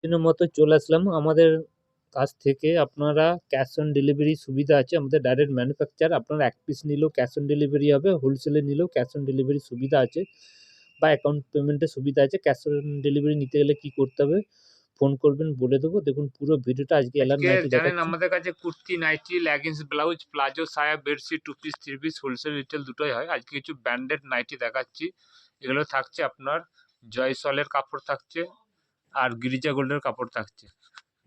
দিনের মতো চলে আসলাম। আমাদের কাছ থেকে আপনারা ক্যাশ অন ডেলিভারি সুবিধা আছে। আমাদের ডাইরেক্ট ম্যানুফ্যাকচার, আপনারা 1 পিস নিলেও ক্যাশ অন ডেলিভারি হবে, হোলসেলে নিলেও ক্যাশ অন ডেলিভারি সুবিধা আছে বা অ্যাকাউন্ট পেমেন্টের সুবিধা আছে। ক্যাশ অন ডেলিভারি নিতে গেলে কি করতে হবে? ফোন করবেন, বলে দেবো। দেখুন পুরো ভিডিওটা আজকে এলান আজকে নাইটি জানেন দেখাচ্ছি। আমাদের কাছে kurti, nighty, leggings, blouse, palazzo, সায়া, bedsheet, two piece, three piece, wholesale retail দুটোই হয়। আজকে কিছু ব্র্যান্ডেড নাইটি দেখাচ্ছি। এগুলো থাকছে আপনার জয়সলের কাপড় থাকছে আর গিরিজা গোল্ডের কাপড় থাকছে।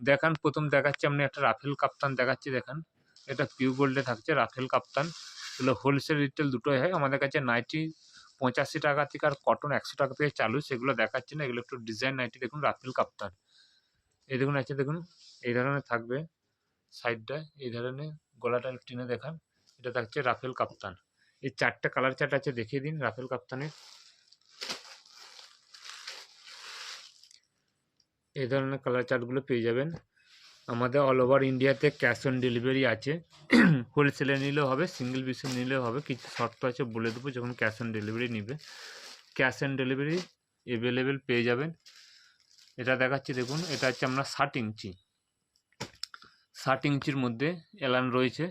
দেখান, প্রথম দেখাচ্ছি আপনি একটা রাফেল কাপ্তান দেখাচ্ছি। দেখান, এটা পিউ গোল্ডে থাকছে রাফেল কাপ্তান। এগুলো হোলসেল রিটেল দুটোই হয়। আমাদের কাছে নাইটি 85 টাকা থেকে আর কটন 100 টাকা থেকে চালু, সেগুলো দেখাচ্ছি না। এগুলো একটু ডিজাইন নাইটি। দেখুন রাফেল কাপ্তান, এই দেখুন আছে, দেখুন এই ধরনের থাকবে সাইডটায়, এই ধরনের গলাটা টেনে দেখান। এটা থাকছে রাফেল কাপ্তান। এই 4টে কালার চার্ট আছে, দেখিয়ে দিন রাফেল কাপ্তানের। এই ধরনের কালার চার্টগুলো পেয়ে যাবেন। আমাদের অল ওভার ইন্ডিয়াতে ক্যাশ অন ডেলিভারি আছে। হোলসেলে নিলেও হবে, সিঙ্গেল পিসে নিলেও হবে। কিছু শর্ত আছে বলে দেবো যখন ক্যাশ অন ডেলিভারি নিবে। ক্যাশ অন ডেলিভারি অ্যাভেলেবেল পেয়ে যাবেন। এটা দেখাচ্ছি দেখুন, এটা হচ্ছে আপনার 60 ইঞ্চি। 60 ইঞ্চির মধ্যে এলান রয়েছে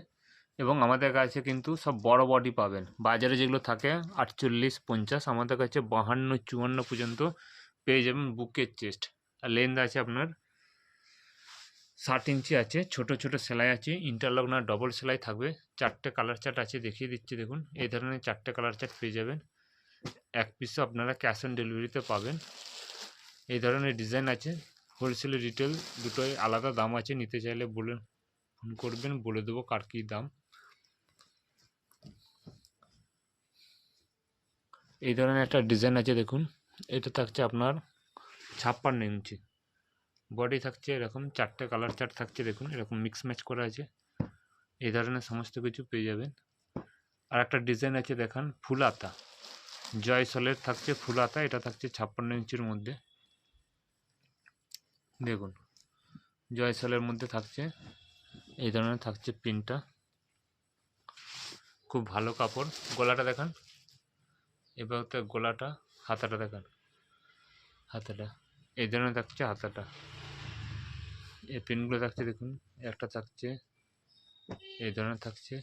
এবং আমাদের কাছে কিন্তু সব বড় বডি পাবেন। বাজারে যেগুলো থাকে 48, 50, আমাদের কাছে 52, 54 পর্যন্ত পেয়ে যাবেন বুকের চেস্ট। আর লেন্থ আছে আপনার 60 ইঞ্চি আছে। ছোট ছোট সেলাই আছে, ইন্টারলক না ডবল সেলাই থাকবে। 4টে কালার চার্ট আছে, দেখিয়ে দিচ্ছি দেখুন। এই ধরনের 4টে কালার চার্ট পেয়ে যাবেন। এক পিসও আপনারা ক্যাশ অন ডেলিভারিতে পাবেন। এই ধরনের ডিজাইন আছে। হোলসেল রিটেল দুটোই আলাদা দাম আছে, নিতে চাইলে বলে ফোন করবেন, বলে দেবো কার কী দাম। এই ধরনের একটা ডিজাইন আছে দেখুন, এটা থাকছে আপনার 56 ইঞ্চি। বডি থাকছে এরকম, 4টে কালার চার্ট থাকছে দেখুন, এরকম মিক্স ম্যাচ করা আছে। এই ধরনের সমস্ত কিছু পেয়ে যাবেন। আর একটা ডিজাইন আছে দেখান, ফুল হাতা, জয়সলের থাকছে ফুল হাতা। এটা থাকছে 56 ইঞ্চির মধ্যে। দেখুন জয়সলের মধ্যে থাকছে, এই ধরনের থাকছে প্রিন্টটা, খুব ভালো কাপড়। গলাটা দেখান, এবার হচ্ছে গলাটা, হাতাটা দেখান, হাতাটা এই ধরনের থাকছে হাতাটা। এই প্রিন্টগুলো থাকছে দেখুন, একটা থাকছে এই ধরনের থাকছে।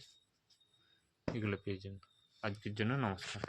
এগুলো পেয়ে যাবেন। আজকের জন্য নমস্কার।